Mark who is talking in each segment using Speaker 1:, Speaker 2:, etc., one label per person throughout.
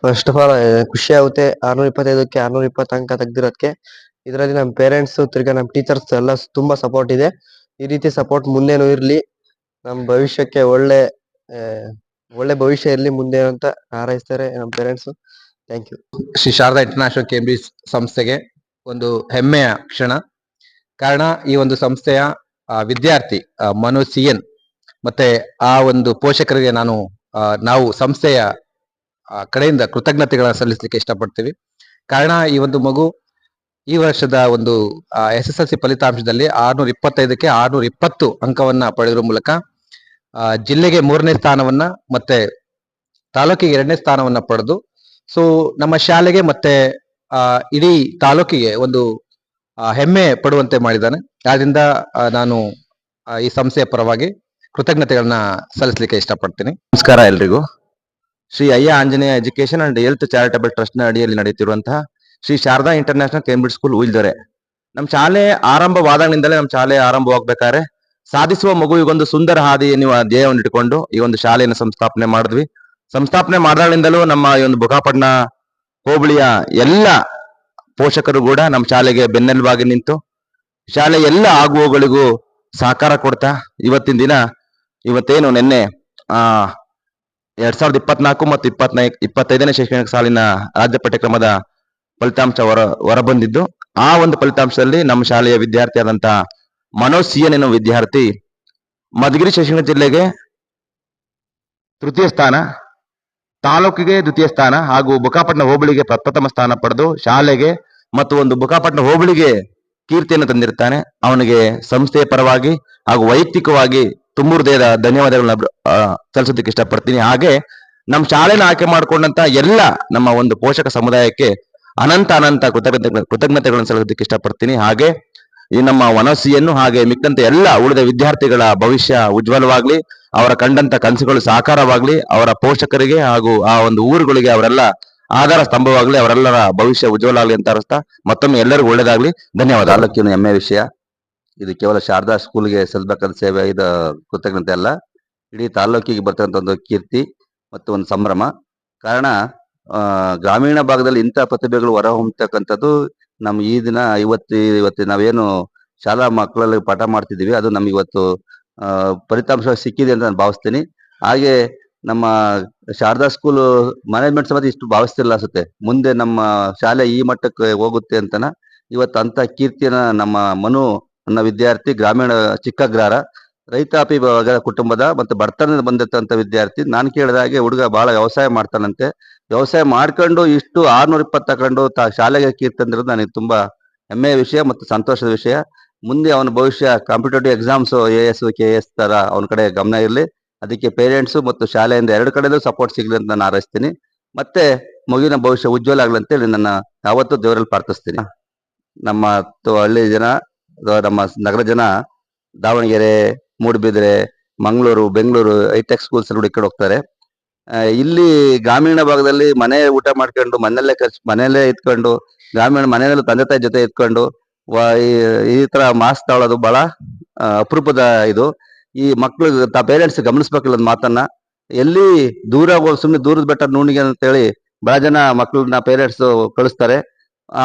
Speaker 1: First of all ಖುಷಿ ಆಗುತ್ತೆ 625ಕ್ಕೆ 620 ಅಂಕ ತೆಗ್ದಿರೋದಕ್ಕೆ. ಇದರಲ್ಲಿ ನಮ್ಮ ಪೇರೆಂಟ್ಸ್ ತಿರ್ಗಾ ನಮ್ಮ ಟೀಚರ್ಸ್ ಎಲ್ಲ ತುಂಬಾ ಸಪೋರ್ಟ್ ಇದೆ. ಈ ರೀತಿ ಸಪೋರ್ಟ್ ಮುಂದೇನು ಇರ್ಲಿ, ನಮ್ಮ ಭವಿಷ್ಯಕ್ಕೆ ಆ, ಒಳ್ಳೆ ಭವಿಷ್ಯ ಇರ್ಲಿ ಮುಂದೆ ಅಂತ ಹಾರೈಸ್ತಾರೆ ನಮ್ಮ parents. Thank you.
Speaker 2: Shri Sharada international Cambridge ಸಂಸ್ಥೆಗೆ ಒಂದು ಹೆಮ್ಮೆಯ ಕ್ಷಣ. ಕಾರಣ ಈ ಒಂದು ಸಂಸ್ಥೆಯ ವಿದ್ಯಾರ್ಥಿ ಮನು ಸಿಎನ್ ಮತ್ತೆ ಆ ಒಂದು ಪೋಷಕರಿಗೆ ನಾವು ಸಂಸ್ಥೆಯ ಕಡೆಯಿಂದ ಕೃತಜ್ಞತೆಗಳನ್ನ ಸಲ್ಲಿಸಲಿಕ್ಕೆ ಇಷ್ಟಪಡ್ತೀವಿ. ಕಾರಣ ಈ ಒಂದು ಮಗು ಈ ವರ್ಷದ ಒಂದು SSLC ಫಲಿತಾಂಶದಲ್ಲಿ 625ಕ್ಕೆ 620 ಅಂಕವನ್ನ ಪಡೆಯುವ ಮೂಲಕ ಜಿಲ್ಲೆಗೆ 3ನೇ ಸ್ಥಾನವನ್ನ ಮತ್ತೆ ತಾಲೂಕಿಗೆ 2ನೇ ಸ್ಥಾನವನ್ನ ಪಡೆದು ನಮ್ಮ ಶಾಲೆಗೆ ಮತ್ತೆ ಇಡೀ ತಾಲೂಕಿಗೆ ಒಂದು ಹೆಮ್ಮೆ ಪಡುವಂತೆ ಮಾಡಿದ್ದಾನೆ. ಆದ್ರಿಂದ ನಾನು ಈ ಸಂಸ್ಥೆಯ ಪರವಾಗಿ ಕೃತಜ್ಞತೆಗಳನ್ನ ಸಲ್ಲಿಸಲಿಕ್ಕೆ ಇಷ್ಟಪಡ್ತೀನಿ.
Speaker 3: ನಮಸ್ಕಾರ ಎಲ್ರಿಗೂ. Shri Ayya Anjaneya education and health charitable trust ನ ಅಡಿಯಲ್ಲಿ ನಡೆಯುತ್ತಿರುವಂತಹ Shri Sharada international Cambridge school Uyildore. ನಮ್ಮ ಶಾಲೆ ಆರಂಭವಾದಾಗಿನಿಂದಲೇ ನಮ್ಮ ಶಾಲೆ ಆರಂಭವಾಗಬೇಕಾದ್ರೆ ಸಾಧಿಸುವ ಮಗುವಿಗೊಂದು ಸುಂದರ ಹಾದಿ ಎನ್ನುವ ಧ್ಯೇಯವನ್ನು ಇಟ್ಟುಕೊಂಡು ಈ ಒಂದು ಶಾಲೆಯನ್ನು ಸಂಸ್ಥಾಪನೆ ಮಾಡಿದ್ವಿ. ಸಂಸ್ಥಾಪನೆ ಮಾಡಿದಾಗಲಿಂದಲೂ ನಮ್ಮ ಈ ಒಂದು ಬುಕ್ಕಾಪಟ್ಟಣ ಹೋಬಳಿಯ ಎಲ್ಲ ಪೋಷಕರು ಕೂಡ ನಮ್ಮ ಶಾಲೆಗೆ ಬೆನ್ನೆಲುಬಾಗಿ ನಿಂತು ಶಾಲೆ ಎಲ್ಲ ಆಗುವಗಳಿಗೂ ಸಹಕಾರ ಕೊಡ್ತಾ ಇವತ್ತೇನು ನಿನ್ನೆ 2024 ಮತ್ತು 25ನೇ ಶೈಕ್ಷಣಿಕ ಸಾಲಿನ ರಾಜ್ಯ ಪಠ್ಯಕ್ರಮದ ಫಲಿತಾಂಶ ಹೊರಬಂದಿದ್ದು, ಆ ಒಂದು ಫಲಿತಾಂಶದಲ್ಲಿ ನಮ್ಮ ಶಾಲೆಯ ವಿದ್ಯಾರ್ಥಿಯಾದಂತಹ ಮನೋಜ್ ಸಿಎನ್ ಎನ್ನುವ ವಿದ್ಯಾರ್ಥಿ ಮಧುಗಿರಿ ಶೈಕ್ಷಣಿಕ ಜಿಲ್ಲೆಗೆ ತೃತೀಯ ಸ್ಥಾನ, ತಾಲೂಕಿಗೆ ದ್ವಿತೀಯ ಸ್ಥಾನ ಹಾಗೂ ಬುಕ್ಕಾಪಟ್ಟಣ ಹೋಬಳಿಗೆ ಪ್ರಪ್ರಥಮ ಸ್ಥಾನ ಪಡೆದು ಶಾಲೆಗೆ ಮತ್ತು ಒಂದು ಬುಕ್ಕಾಪಟ್ಟಣ ಹೋಬಳಿಗೆ ಕೀರ್ತಿಯನ್ನು ತಂದಿರ್ತಾನೆ. ಅವನಿಗೆ ಸಂಸ್ಥೆಯ ಪರವಾಗಿ ಹಾಗೂ ವೈಯಕ್ತಿಕವಾಗಿ ತುಂಬ ಹೃದಯದ ಧನ್ಯವಾದಗಳನ್ನ ಸಲ್ಲಿಸೋದಕ್ಕೆ ಇಷ್ಟಪಡ್ತೀನಿ. ಹಾಗೆ ನಮ್ಮ ಶಾಲೆನ ಆಯ್ಕೆ ಮಾಡಿಕೊಂಡಂತ ಎಲ್ಲ ನಮ್ಮ ಒಂದು ಪೋಷಕ ಸಮುದಾಯಕ್ಕೆ ಅನಂತ ಕೃತಜ್ಞತೆಗಳನ್ನು ಸಲ್ಲಿಸೋದಕ್ಕೆ ಇಷ್ಟಪಡ್ತೀನಿ. ಹಾಗೆ ಈ ನಮ್ಮ ವನಸಿಯನ್ನು ಹಾಗೆ ಮಿಕ್ಕಂತೆ ಎಲ್ಲ ಉಳಿದ ವಿದ್ಯಾರ್ಥಿಗಳ ಭವಿಷ್ಯ ಉಜ್ವಲವಾಗ್ಲಿ, ಅವರ ಕಂಡಂತ ಕನಸುಗಳು ಸಾಕಾರವಾಗ್ಲಿ, ಅವರ ಪೋಷಕರಿಗೆ ಹಾಗೂ ಆ ಒಂದು ಊರುಗಳಿಗೆ ಅವರೆಲ್ಲ ಆಧಾರ ಸ್ತಂಭವಾಗ್ಲಿ, ಅವರೆಲ್ಲರ ಭವಿಷ್ಯ ಉಜ್ವಲ ಆಗ್ಲಿ ಅಂತ ಅನಿಸ್ತಾ ಮತ್ತೊಮ್ಮೆ ಎಲ್ಲರಿಗೂ ಒಳ್ಳೇದಾಗ್ಲಿ. ಧನ್ಯವಾದ. ತಾಲೂಕಿನ ಹೆಮ್ಮೆ ವಿಷಯ ಇದು. ಕೇವಲ ಶಾರದಾ ಸ್ಕೂಲ್ಗೆ ಸಲ್ಬೇಕಾದ ಸೇವೆ ಇದು ಕೃತಜ್ಞತೆ ಅಲ್ಲ, ಇಡೀ ತಾಲೂಕಿಗೆ ಬರ್ತಕ್ಕಂಥ ಒಂದು ಕೀರ್ತಿ ಮತ್ತು ಒಂದು ಸಂಭ್ರಮ. ಕಾರಣ ಗ್ರಾಮೀಣ ಭಾಗದಲ್ಲಿ ಇಂಥ ಪ್ರತಿಭೆಗಳು ಹೊರಹೊಮ್ಮತಕ್ಕಂಥದ್ದು ನಮ್ ಈ ದಿನ ಇವತ್ತು ನಾವೇನು ಶಾಲಾ ಮಕ್ಕಳಲ್ಲಿ ಪಾಠ ಮಾಡ್ತಿದ್ದೀವಿ ಅದು ನಮ್ಗೆ ಇವತ್ತು ಫಲಿತಾಂಶ ಸಿಕ್ಕಿದೆ ಅಂತ ನಾನು ಭಾವಿಸ್ತೀನಿ. ಹಾಗೆ ನಮ್ಮ ಶಾರದಾ ಸ್ಕೂಲ್ ಮ್ಯಾನೇಜ್ಮೆಂಟ್ ಸಮೇತ ಇಷ್ಟು ಭಾವಿಸ್ತಿಲ್ಲ ಅನ್ಸುತ್ತೆ, ಮುಂದೆ ನಮ್ಮ ಶಾಲೆ ಈ ಮಟ್ಟಕ್ಕೆ ಹೋಗುತ್ತೆ ಅಂತನ. ಇವತ್ತು ಅಂತ ಕೀರ್ತಿಯನ್ನ ನಮ್ಮ ಮನು ಅನ್ನೋ ವಿದ್ಯಾರ್ಥಿ ಗ್ರಾಮೀಣ ಚಿಕ್ಕಗ್ರಹಾರ ರೈತಾಪಿ ಕುಟುಂಬದ ಮತ್ತೆ ಬಡತನದಿಂದ ಬಂದಿರ್ತಂತ ವಿದ್ಯಾರ್ಥಿ. ನಾನು ಕೇಳಿದ ಹಾಗೆ ಹುಡುಗ ಬಹಳ ವ್ಯವಸಾಯ ಮಾಡ್ತಾನಂತೆ. ವ್ಯವಸಾಯ ಮಾಡ್ಕೊಂಡು ಇಷ್ಟು 620 ತಗೊಂಡು ಶಾಲೆಗೆ ಕೀರ್ತಿ ತಂದಿರೋದು ನನಗೆ ತುಂಬಾ ಹೆಮ್ಮೆಯ ವಿಷಯ ಮತ್ತು ಸಂತೋಷದ ವಿಷಯ. ಮುಂದೆ ಅವನ ಭವಿಷ್ಯ ಕಾಂಪಿಟೇಟಿವ್ ಎಕ್ಸಾಮ್ಸ್ AS KS ತರ ಅವನ ಕಡೆ ಗಮನ ಇರಲಿ. ಅದಕ್ಕೆ ಪೇರೆಂಟ್ಸ್ ಮತ್ತು ಶಾಲೆಯಿಂದ ಎರಡು ಕಡೆಯಲ್ಲೂ ಸಪೋರ್ಟ್ ಸಿಗ್ಲಿ ಅಂತ ನಾನು ಹಾರೈಸ್ತೀನಿ. ಮತ್ತೆ ಮಗುವಿನ ಭವಿಷ್ಯ ಉಜ್ವಲ ಆಗ್ಲಿ ಅಂತೇಳಿ ನನ್ನ ಯಾವತ್ತೂ ದೇವರಲ್ಲಿ ಪ್ರಾರ್ಥಿಸ್ತೀನಿ. ನಮ್ಮ ಹಳ್ಳಿ ಜನ, ನಮ್ಮ ನಗರ ಜನ ದಾವಣಗೆರೆ, ಮೂಡುಬಿದ್ರೆ, ಮಂಗಳೂರು, ಬೆಂಗಳೂರು ಹೈಟೆಕ್ ಸ್ಕೂಲ್ಸ್ ಈ ಕಡೆ ಹೋಗ್ತಾರೆ. ಇಲ್ಲಿ ಗ್ರಾಮೀಣ ಭಾಗದಲ್ಲಿ ಮನೆ ಊಟ ಮಾಡ್ಕೊಂಡು ಮನೆಯಲ್ಲೇ ಇದ್ಕೊಂಡು ಮನೆಯಲ್ಲೂ ತಂದೆ ತಾಯಿ ಜೊತೆ ಇದ್ಕೊಂಡು ಈ ತರ ಮಾಸ್ ತಗೊಳ್ಳೋದು ಬಹಳ ಅಪರೂಪದ ಇದು. ಈ ಮಕ್ಳು ಪೇರೆಂಟ್ಸ್ ಗಮನಿಸ್ಬೇಕಿಲ್ಲ ಮಾತನ್ನ. ಎಲ್ಲಿ ದೂರ ಸುಮ್ಮನೆ ದೂರದ ಬೆಟ್ಟ ನುಣಿಗೆ ಅಂತ ಹೇಳಿ ಬಹಳ ಜನ ಮಕ್ಕಳನ್ನ ಪೇರೆಂಟ್ಸ್ ಕಳಿಸ್ತಾರೆ.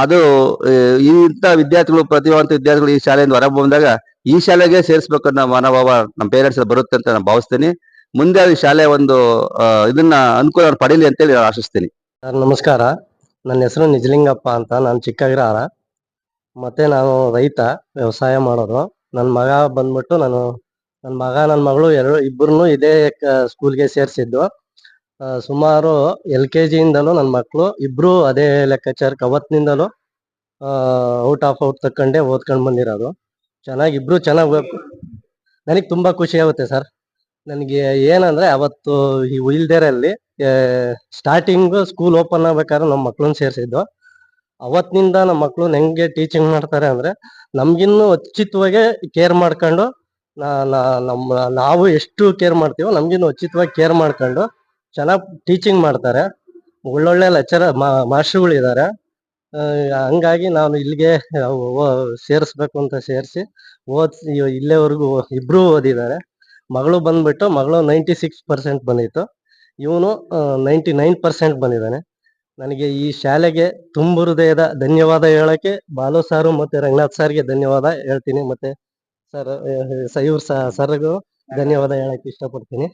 Speaker 3: ಅದು ಇಂಥ ವಿದ್ಯಾರ್ಥಿಗಳು, ಪ್ರತಿಭಾವಂತ ವಿದ್ಯಾರ್ಥಿಗಳು ಈ ಶಾಲೆಯಿಂದ ಹೊರ ಬಂದಾಗ ಈ ಶಾಲೆಗೆ ಸೇರಿಸ್ಬೇಕು ಅನ್ನೋ ಮನೋಭಾವ ನಮ್ಮ ಪೇರೆಂಟ್ಸ್ ಬರುತ್ತೆ ಅಂತ ನಾನು ಭಾವಿಸ್ತೀನಿ. ಮುಂದೆ ಈ ಶಾಲೆ ಒಂದು ಇದನ್ನ ಅನುಕೂಲ ಪಡೀಲಿ ಅಂತೇಳಿ ಆಶಿಸ್ತೀನಿ.
Speaker 1: ನಮಸ್ಕಾರ, ನನ್ನ ಹೆಸರು ನಿಜಲಿಂಗಪ್ಪ ಅಂತ. ನಾನು ಚಿಕ್ಕಗ್ರಹಾರ, ಮತ್ತೆ ನಾನು ರೈತ, ವ್ಯವಸಾಯ ಮಾಡೋದು. ನನ್ನ ಮಗ ಬಂದ್ಬಿಟ್ಟು ನನ್ನ ಮಗಳು ಇಬ್ಬರನ್ನು ಇದೇ ಸ್ಕೂಲ್ಗೆ ಸೇರಿಸಿದ್ದು. ಸುಮಾರು LKG ಇಂದಲೂ ನನ್ನ ಮಕ್ಕಳು ಇಬ್ರು ಅದೇ ಲೆಕ್ಕಾಚಾರಕ್ಕೆ ಅವತ್ತಿನಿಂದಲೂ ಔಟ್ ತಕೊಂಡೇ ಓದ್ಕೊಂಡು ಬಂದಿರೋದು. ಇಬ್ರು ಚೆನ್ನಾಗಿ ನನಗೆ ತುಂಬಾ ಖುಷಿ ಆಗುತ್ತೆ ಸರ್. ನನಗೆ ಏನಂದ್ರೆ ಅವತ್ತು ಈ ಉಯಿಲ್ದೇರಲ್ಲಿ ಸ್ಟಾರ್ಟಿಂಗ್ ಸ್ಕೂಲ್ ಓಪನ್ ಆಗ್ಬೇಕಾದ್ರೆ ನಮ್ಮ ಮಕ್ಳನ್ನ ಸೇರಿಸಿದ್ದು. ಅವತ್ತಿನಿಂದ ನಮ್ಮ ಮಕ್ಳು ಹೆಂಗೆ ಟೀಚಿಂಗ್ ಮಾಡ್ತಾರೆ ಅಂದ್ರೆ ನಮ್ಗಿನ್ನು ಉಚಿತವಾಗಿ ಕೇರ್ ಮಾಡ್ಕೊಂಡು ನಾವು ಎಷ್ಟು ಕೇರ್ ಮಾಡ್ತೀವೋ ನಮ್ಗಿನ್ನು ಉಚಿತವಾಗಿ ಕೇರ್ ಮಾಡ್ಕೊಂಡು ಚೆನ್ನಾಗಿ ಟೀಚಿಂಗ್ ಮಾಡ್ತಾರೆ. ಒಳ್ಳೊಳ್ಳೆ ಮಾಸ್ಟರ್ಗಳಿದ್ದಾರೆ. ಹಂಗಾಗಿ ನಾನು ಇಲ್ಲಿಗೆ ಸೇರಿಸ್ಬೇಕು ಅಂತ ಸೇರಿಸಿ ಓದಿಸಿ ಇಲ್ಲೇವರೆಗೂ ಇಬ್ರು ಓದಿದ್ದಾರೆ. ಮಗಳು ಬಂದ್ಬಿಟ್ಟು 96% ಬಂದಿತ್ತು. ಇವನು 99% ಬಂದಿದ್ದಾನೆ. ನನಗೆ ಈ ಶಾಲೆಗೆ ತುಂಬು ಹೃದಯದ ಧನ್ಯವಾದ ಹೇಳಕ್ಕೆ ಬಾಲು ಸಾರು ಮತ್ತೆ ರಂಗನಾಥ್ ಸರ್ಗೆ ಧನ್ಯವಾದ ಹೇಳ್ತೀನಿ. ಮತ್ತೆ ಸರ್ ಸರ್ಗೂ ಧನ್ಯವಾದ ಹೇಳಕ್ಕೆ ಇಷ್ಟಪಡ್ತೀನಿ.